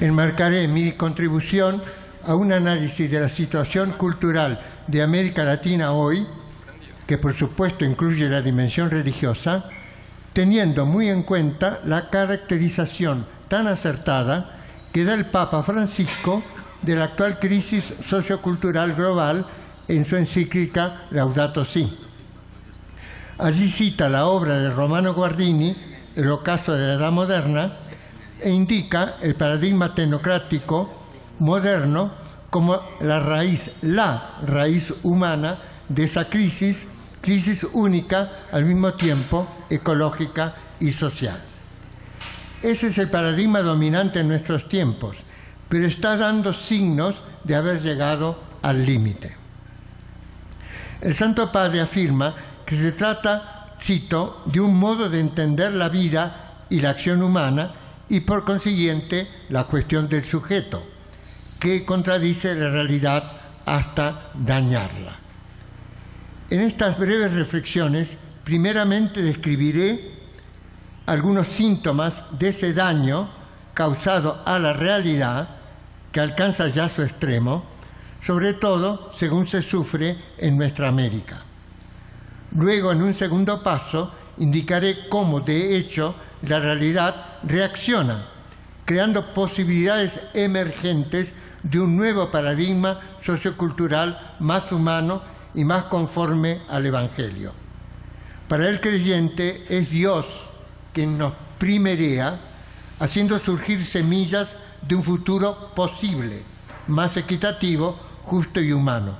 Enmarcaré mi contribución a un análisis de la situación cultural de América Latina hoy, que por supuesto incluye la dimensión religiosa, teniendo muy en cuenta la caracterización tan acertada que da el Papa Francisco de la actual crisis sociocultural global en su encíclica Laudato Si. Allí cita la obra de Romano Guardini, El ocaso de la Edad Moderna, e indica el paradigma tecnocrático moderno como la raíz humana de esa crisis única, al mismo tiempo ecológica y social. Ese es el paradigma dominante en nuestros tiempos, pero está dando signos de haber llegado al límite. El Santo Padre afirma que se trata, cito, de un modo de entender la vida y la acción humana y por consiguiente la cuestión del sujeto, que contradice la realidad hasta dañarla. En estas breves reflexiones, primeramente describiré algunos síntomas de ese daño causado a la realidad que alcanza ya su extremo, sobre todo según se sufre en nuestra América. Luego, en un segundo paso, indicaré cómo, de hecho, la realidad reacciona, creando posibilidades emergentes de un nuevo paradigma sociocultural más humano y más conforme al Evangelio. Para el creyente es Dios quien nos primerea, haciendo surgir semillas de un futuro posible, más equitativo, justo y humano.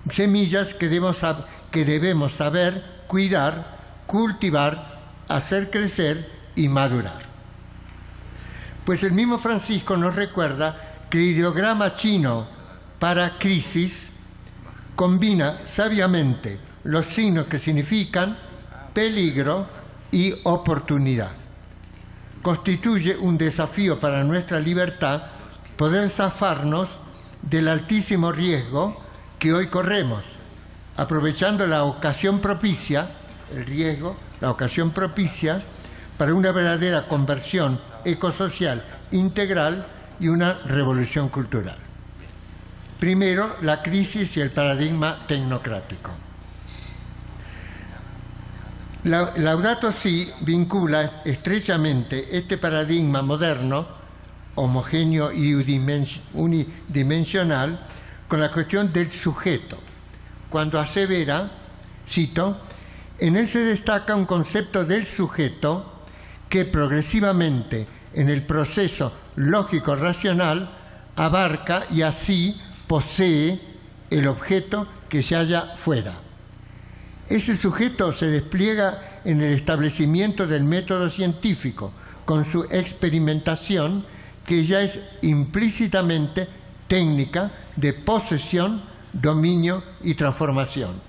Semillas que debemos saber cuidar, cultivar, hacer crecer y madurar. Pues el mismo Francisco nos recuerda que el ideograma chino para crisis combina sabiamente los signos que significan peligro y oportunidad. Constituye un desafío para nuestra libertad poder zafarnos del altísimo riesgo que hoy corremos, aprovechando la ocasión propicia, el riesgo, la ocasión propicia para una verdadera conversión ecosocial integral y una revolución cultural. Primero, la crisis y el paradigma tecnocrático. Laudato Si vincula estrechamente este paradigma moderno, homogéneo y unidimensional, con la cuestión del sujeto, cuando asevera, cito, en él se destaca un concepto del sujeto que progresivamente en el proceso lógico-racional abarca y así posee el objeto que se halla fuera. Ese sujeto se despliega en el establecimiento del método científico, con su experimentación, que ya es implícitamente técnica de posesión, dominio y transformación.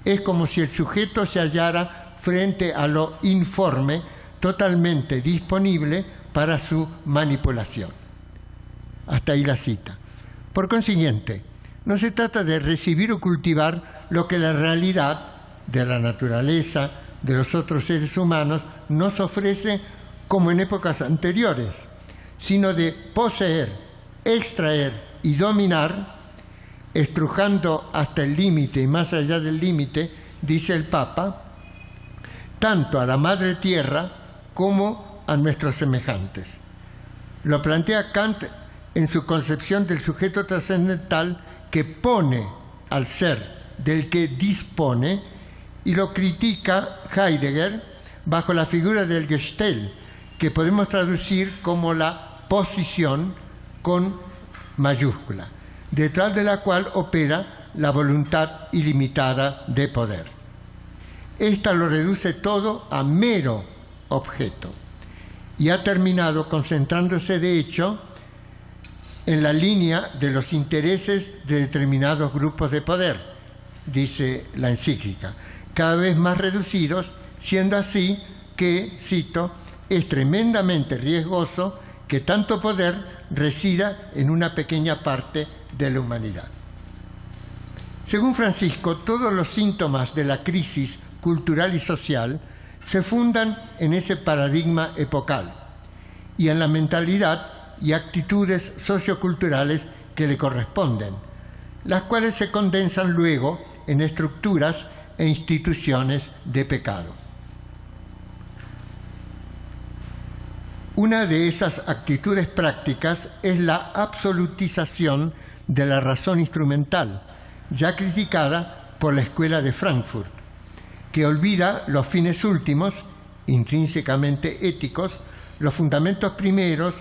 Es como si el sujeto se hallara frente a lo informe, totalmente disponible para su manipulación. Hasta ahí la cita. Por consiguiente, no se trata de recibir o cultivar lo que la realidad de la naturaleza, de los otros seres humanos, nos ofrece como en épocas anteriores, sino de poseer, extraer y dominar, estrujando hasta el límite y más allá del límite, dice el Papa, tanto a la Madre Tierra como a nuestros semejantes. Lo plantea Kant en su concepción del sujeto trascendental que pone al ser del que dispone, y lo critica Heidegger bajo la figura del Gestell, que podemos traducir como la posición con mayúscula, detrás de la cual opera la voluntad ilimitada de poder. Esta lo reduce todo a mero objeto y ha terminado concentrándose, de hecho, en la línea de los intereses de determinados grupos de poder, dice la encíclica, cada vez más reducidos, siendo así que, cito, es tremendamente riesgoso que tanto poder resida en una pequeña parte de la humanidad. Según Francisco, todos los síntomas de la crisis cultural y social se fundan en ese paradigma epocal y en la mentalidad y actitudes socioculturales que le corresponden, las cuales se condensan luego en estructuras e instituciones de pecado. Una de esas actitudes prácticas es la absolutización de la razón instrumental, ya criticada por la Escuela de Frankfurt, que olvida los fines últimos, intrínsecamente éticos, los fundamentos primeros,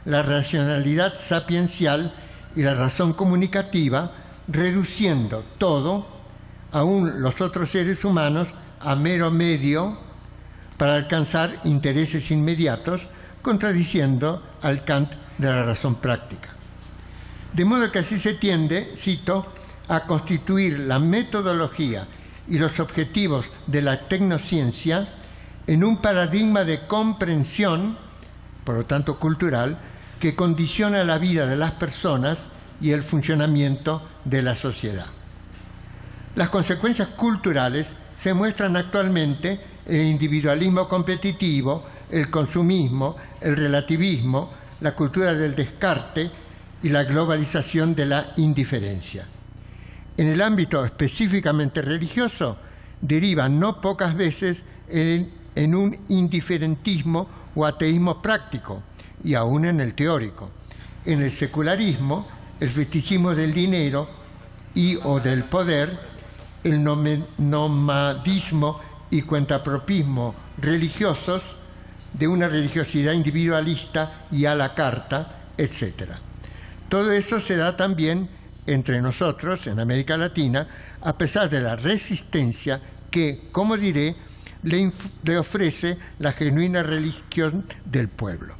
la racionalidad sapiencial y la razón comunicativa, reduciendo todo, aún los otros seres humanos, a mero medio para alcanzar intereses inmediatos, contradiciendo al Kant de la razón práctica. De modo que así se tiende, cito, a constituir la metodología y los objetivos de la tecnociencia en un paradigma de comprensión, por lo tanto cultural, que condiciona la vida de las personas y el funcionamiento de la sociedad. Las consecuencias culturales se muestran actualmente en el individualismo competitivo, el consumismo, el relativismo, la cultura del descarte y la globalización de la indiferencia. En el ámbito específicamente religioso, derivan no pocas veces en un indiferentismo o ateísmo práctico, y aún en el teórico. En el secularismo, el fetichismo del dinero y o del poder, el nomadismo y cuentapropismo religiosos, de una religiosidad individualista y a la carta, etc. Todo eso se da también entre nosotros, en América Latina, a pesar de la resistencia que, como diré, le ofrece la genuina religión del pueblo.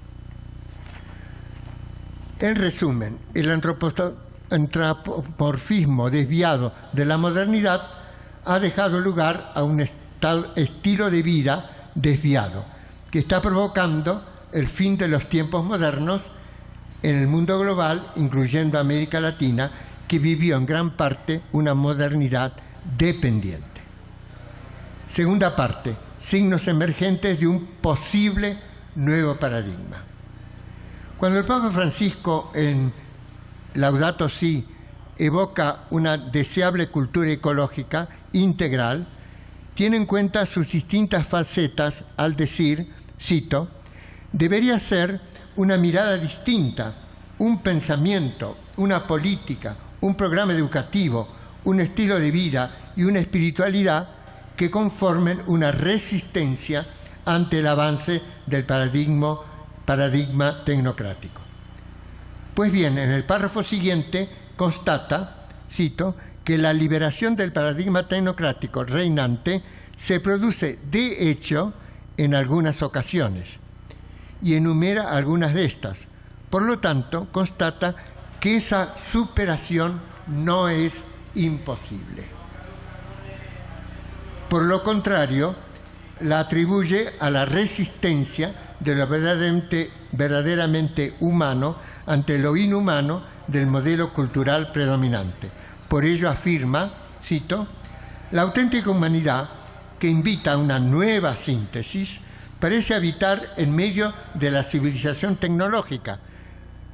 En resumen, el antropomorfismo desviado de la modernidad ha dejado lugar a un estilo de vida desviado, que está provocando el fin de los tiempos modernos en el mundo global, incluyendo América Latina, que vivió en gran parte una modernidad dependiente. Segunda parte, signos emergentes de un posible nuevo paradigma. Cuando el Papa Francisco en Laudato Si evoca una deseable cultura ecológica integral, tiene en cuenta sus distintas facetas al decir, cito, debería ser una mirada distinta, un pensamiento, una política, un programa educativo, un estilo de vida y una espiritualidad que conformen una resistencia ante el avance del paradigma tecnocrático. Pues bien, en el párrafo siguiente constata, cito, que la liberación del paradigma tecnocrático reinante se produce de hecho en algunas ocasiones y enumera algunas de estas. Por lo tanto, constata que esa superación no es imposible. Por lo contrario, la atribuye a la resistencia de lo verdaderamente humano ante lo inhumano del modelo cultural predominante. Por ello afirma, cito, la auténtica humanidad, que invita a una nueva síntesis, parece habitar en medio de la civilización tecnológica,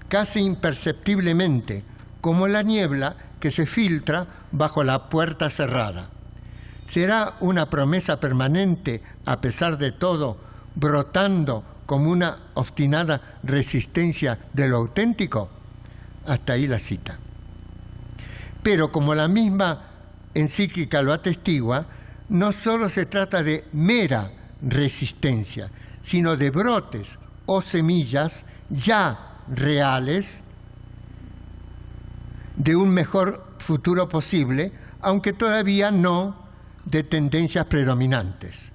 casi imperceptiblemente, como la niebla que se filtra bajo la puerta cerrada. ¿Será una promesa permanente, a pesar de todo, brotando como una obstinada resistencia de lo auténtico? Hasta ahí la cita. Pero como la misma encíclica lo atestigua, no solo se trata de mera resistencia, sino de brotes o semillas ya reales de un mejor futuro posible, aunque todavía no de tendencias predominantes.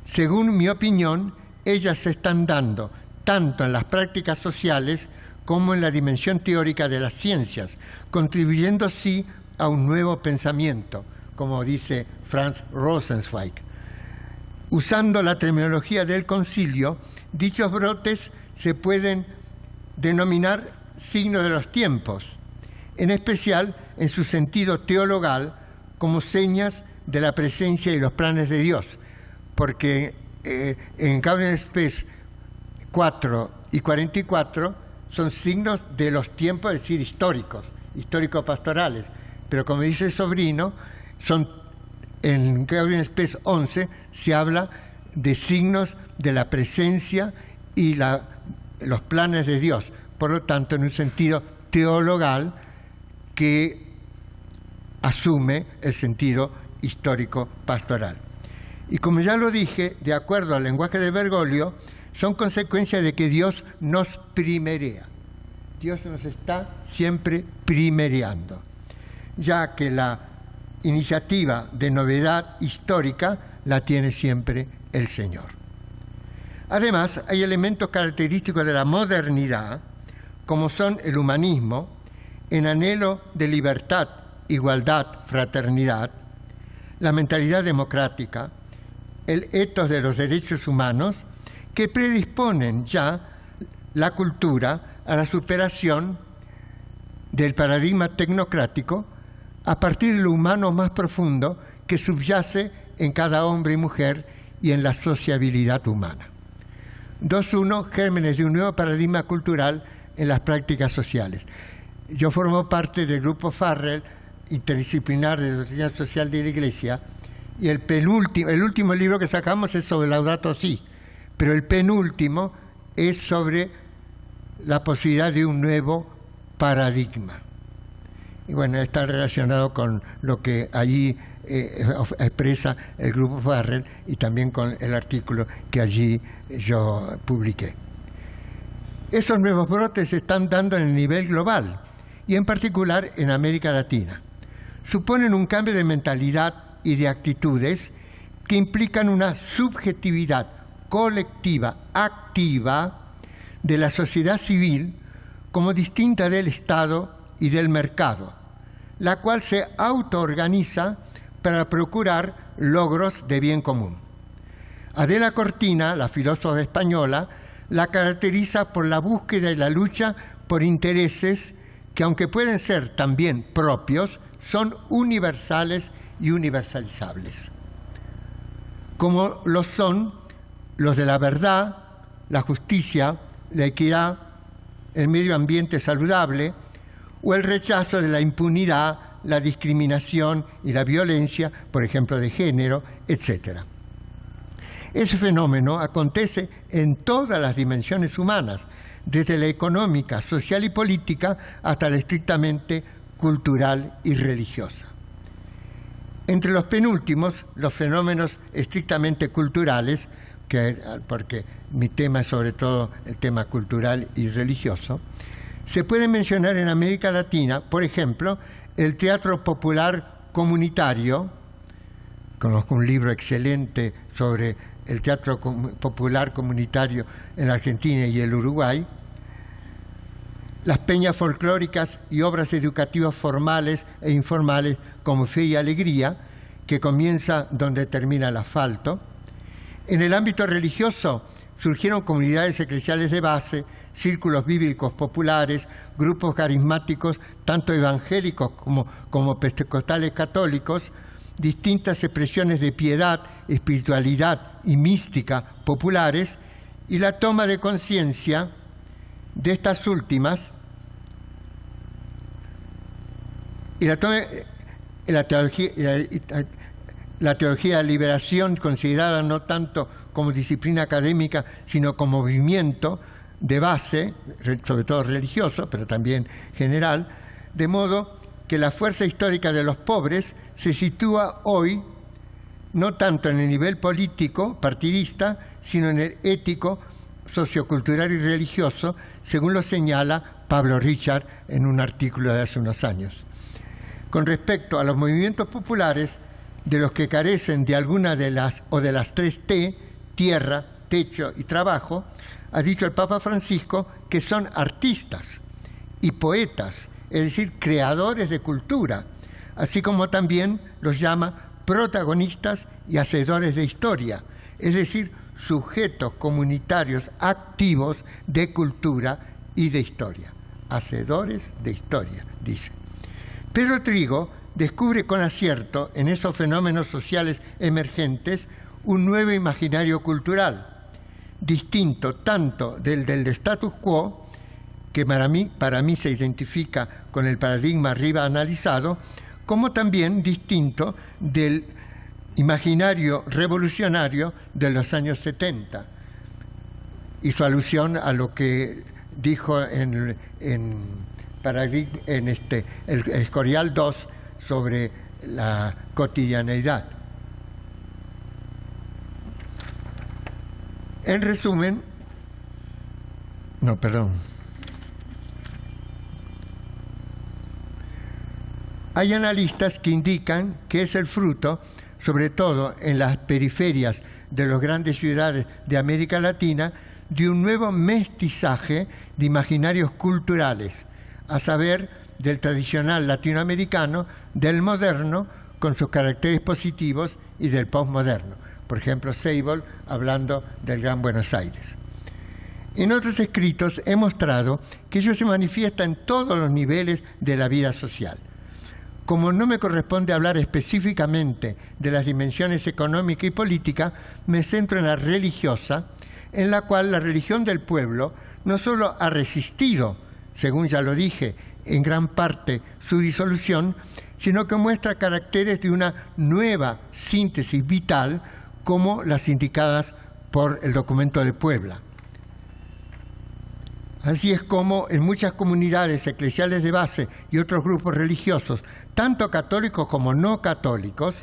Según mi opinión, ellas se están dando tanto en las prácticas sociales como en la dimensión teórica de las ciencias, contribuyendo sí a un nuevo pensamiento, como dice Franz Rosenzweig. Usando la terminología del concilio, dichos brotes se pueden denominar signos de los tiempos, en especial en su sentido teologal, como señas de la presencia y los planes de Dios, porque en Gaudium et Spes 4 y 44 son signos de los tiempos, es decir, histórico-pastorales. Pero como dice Sobrino, en Gaudium Spes 11 se habla de signos de la presencia y los planes de Dios. Por lo tanto, en un sentido teologal que asume el sentido histórico-pastoral. Y como ya lo dije, de acuerdo al lenguaje de Bergoglio, son consecuencia de que Dios nos primerea. Dios nos está siempre primereando, ya que la iniciativa de novedad histórica la tiene siempre el Señor. Además, hay elementos característicos de la modernidad, como son el humanismo, en anhelo de libertad, igualdad, fraternidad, la mentalidad democrática, el ethos de los derechos humanos, que predisponen ya la cultura a la superación del paradigma tecnocrático a partir de lo humano más profundo que subyace en cada hombre y mujer y en la sociabilidad humana. 2.1. Gérmenes de un nuevo paradigma cultural en las prácticas sociales. Yo formo parte del grupo Farrell, interdisciplinar de doctrina social de la Iglesia, y el último libro que sacamos es sobre Laudato Si, pero el penúltimo es sobre la posibilidad de un nuevo paradigma. Y bueno, está relacionado con lo que allí expresa el grupo Farrell y también con el artículo que allí yo publiqué. Esos nuevos brotes se están dando en el nivel global y en particular en América Latina. Suponen un cambio de mentalidad y de actitudes que implican una subjetividad colectiva, activa, de la sociedad civil como distinta del Estado y del mercado, la cual se autoorganiza para procurar logros de bien común. Adela Cortina, la filósofa española, la caracteriza por la búsqueda y la lucha por intereses que, aunque pueden ser también propios, son universales y universalizables, como lo son los de la verdad, la justicia, la equidad, el medio ambiente saludable o el rechazo de la impunidad, la discriminación y la violencia, por ejemplo, de género, etc. Ese fenómeno acontece en todas las dimensiones humanas, desde la económica, social y política hasta la estrictamente cultural y religiosa. Entre los penúltimos, los fenómenos estrictamente culturales, porque mi tema es sobre todo el tema cultural y religioso, se pueden mencionar en América Latina, por ejemplo, el teatro popular comunitario. Conozco un libro excelente sobre el teatro popular comunitario en la Argentina y el Uruguay, las peñas folclóricas y obras educativas formales e informales como Fe y Alegría, que comienza donde termina el asfalto. En el ámbito religioso surgieron comunidades eclesiales de base, círculos bíblicos populares, grupos carismáticos, tanto evangélicos como pentecostales católicos, distintas expresiones de piedad, espiritualidad y mística populares, y la toma de conciencia de estas últimas y la teología de la liberación, considerada no tanto como disciplina académica, sino como movimiento de base, sobre todo religioso, pero también general, de modo que la fuerza histórica de los pobres se sitúa hoy no tanto en el nivel político, partidista, sino en el ético, sociocultural y religioso, según lo señala Pablo Richard en un artículo de hace unos años. Con respecto a los movimientos populares, de los que carecen de alguna de las 3 T, tierra, techo y trabajo, ha dicho el Papa Francisco que son artistas y poetas, es decir, creadores de cultura, así como también los llama protagonistas y hacedores de historia, es decir, sujetos comunitarios activos de cultura y de historia. Hacedores de historia, dice. Pedro Trigo descubre con acierto en esos fenómenos sociales emergentes un nuevo imaginario cultural, distinto tanto del status quo que para mí se identifica con el paradigma arriba analizado, como también distinto del imaginario revolucionario de los años 70. Hizo alusión a lo que dijo en el Escorial 2 sobre la cotidianeidad. En resumen, hay analistas que indican que es el fruto, sobre todo en las periferias de las grandes ciudades de América Latina, de un nuevo mestizaje de imaginarios culturales, a saber, del tradicional latinoamericano, del moderno, con sus caracteres positivos, y del postmoderno. Por ejemplo, Seibel hablando del Gran Buenos Aires. En otros escritos he mostrado que ello se manifiesta en todos los niveles de la vida social. Como no me corresponde hablar específicamente de las dimensiones económica y política, me centro en la religiosa, en la cual la religión del pueblo no solo ha resistido, según ya lo dije, en gran parte su disolución, sino que muestra caracteres de una nueva síntesis vital, como las indicadas por el documento de Puebla. Así es como en muchas comunidades eclesiales de base y otros grupos religiosos, tanto católicos como no católicos,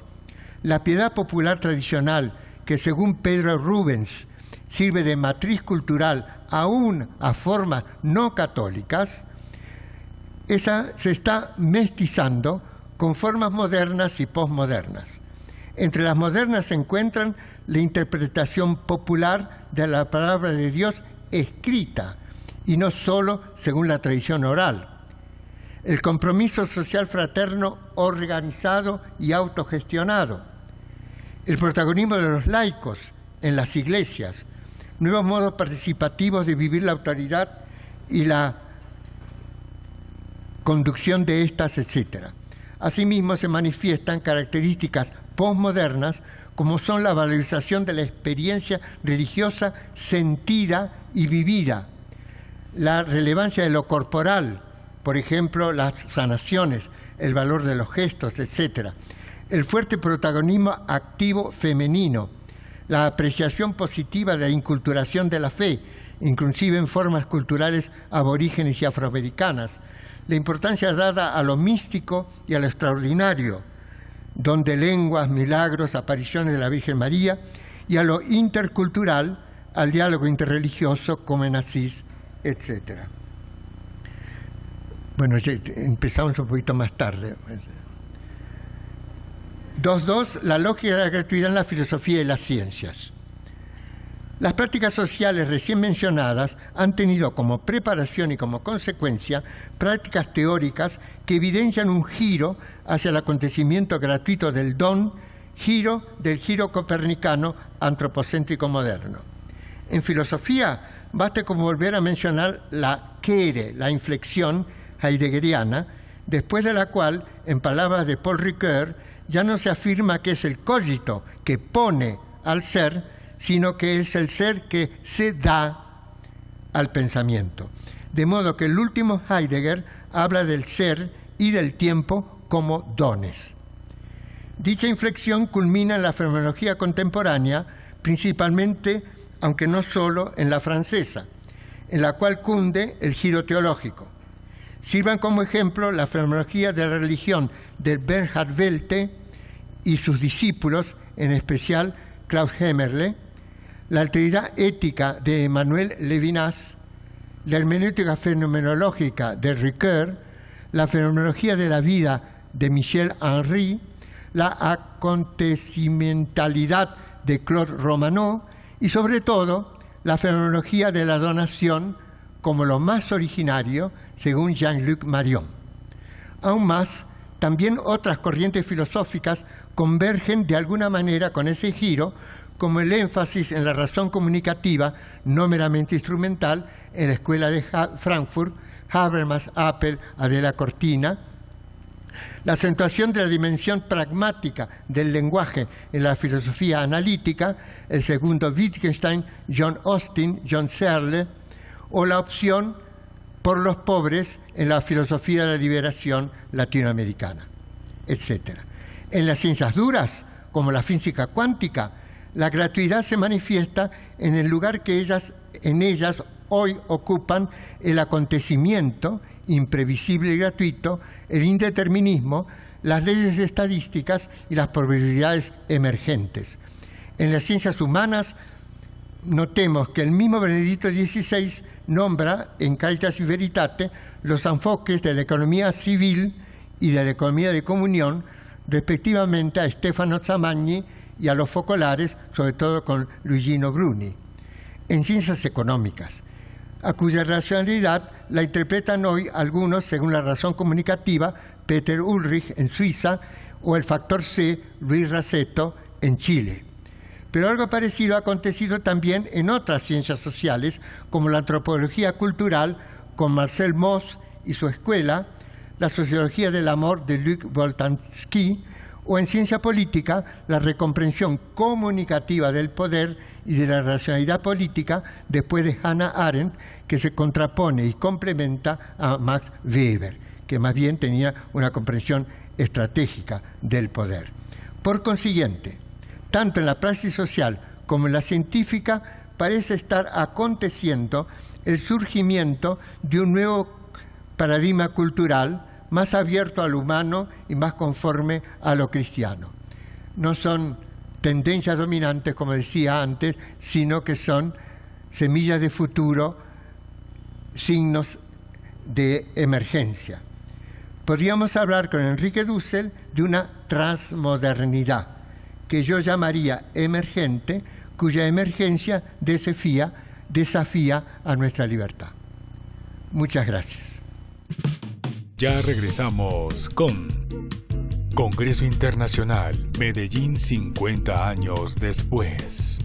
la piedad popular tradicional, que según Pedro Rubens sirve de matriz cultural aún a formas no católicas, esa se está mestizando con formas modernas y posmodernas. Entre las modernas se encuentran la interpretación popular de la palabra de Dios escrita, y no solo según la tradición oral. El compromiso social fraterno organizado y autogestionado. El protagonismo de los laicos en las iglesias. Nuevos modos participativos de vivir la autoridad y la conducción de estas, etc. Asimismo, se manifiestan características postmodernas, como son la valorización de la experiencia religiosa sentida y vivida, la relevancia de lo corporal, por ejemplo, las sanaciones, el valor de los gestos, etc. El fuerte protagonismo activo femenino, la apreciación positiva de la inculturación de la fe, inclusive en formas culturales aborígenes y afroamericanas, la importancia dada a lo místico y a lo extraordinario, don de lenguas, milagros, apariciones de la Virgen María, y a lo intercultural, al diálogo interreligioso, como en Asís, etc. Bueno, empezamos un poquito más tarde. 2.2. La lógica de la gratuidad en la filosofía y las ciencias. Las prácticas sociales recién mencionadas han tenido como preparación y como consecuencia prácticas teóricas que evidencian un giro hacia el acontecimiento gratuito del don, del giro copernicano antropocéntrico moderno. En filosofía, basta con volver a mencionar la quere, la inflexión heideggeriana, después de la cual, en palabras de Paul Ricoeur, ya no se afirma que es el cogito que pone al ser, sino que es el ser que se da al pensamiento. De modo que el último Heidegger habla del ser y del tiempo como dones. Dicha inflexión culmina en la fenomenología contemporánea, principalmente, aunque no solo, en la francesa, en la cual cunde el giro teológico. Sirvan como ejemplo la fenomenología de la religión de Bernhard Welte y sus discípulos, en especial Klaus Hemmerle, la alteridad ética de Emmanuel Levinas, la hermenéutica fenomenológica de Ricoeur, la fenomenología de la vida de Michel Henry, la acontecimentalidad de Claude Romanov y, sobre todo, la fenomenología de la donación como lo más originario, según Jean-Luc Marion. Aún más, también otras corrientes filosóficas convergen de alguna manera con ese giro, como el énfasis en la razón comunicativa, no meramente instrumental, en la Escuela de Frankfurt, Habermas, Appel, Adela Cortina, la acentuación de la dimensión pragmática del lenguaje en la filosofía analítica, el segundo Wittgenstein, John Austin, John Searle, o la opción por los pobres en la filosofía de la liberación latinoamericana, etc. En las ciencias duras, como la física cuántica, la gratuidad se manifiesta en el lugar que en ellas hoy ocupan el acontecimiento imprevisible y gratuito, el indeterminismo, las leyes estadísticas y las probabilidades emergentes. En las ciencias humanas, notemos que el mismo Benedicto XVI nombra en Caritas in Veritate los enfoques de la economía civil y de la economía de comunión, respectivamente a Stefano Zamagni y a los focolares, sobre todo con Luigino Bruni. En ciencias económicas, a cuya racionalidad la interpretan hoy algunos según la razón comunicativa, Peter Ulrich en Suiza, o el factor C, Luis Raceto en Chile. Pero algo parecido ha acontecido también en otras ciencias sociales, como la antropología cultural, con Marcel Mauss y su escuela, la sociología del amor de Luc Boltanski, o en ciencia política, la recomprensión comunicativa del poder y de la racionalidad política después de Hannah Arendt, que se contrapone y complementa a Max Weber, que más bien tenía una comprensión estratégica del poder. Por consiguiente, tanto en la praxis social como en la científica parece estar aconteciendo el surgimiento de un nuevo paradigma cultural más abierto al humano y más conforme a lo cristiano. No son tendencias dominantes, como decía antes, sino que son semillas de futuro, signos de emergencia. Podríamos hablar con Enrique Dussel de una transmodernidad, que yo llamaría emergente, cuya emergencia desafía a nuestra libertad. Muchas gracias. Ya regresamos con Congreso Internacional Medellín 50 años después.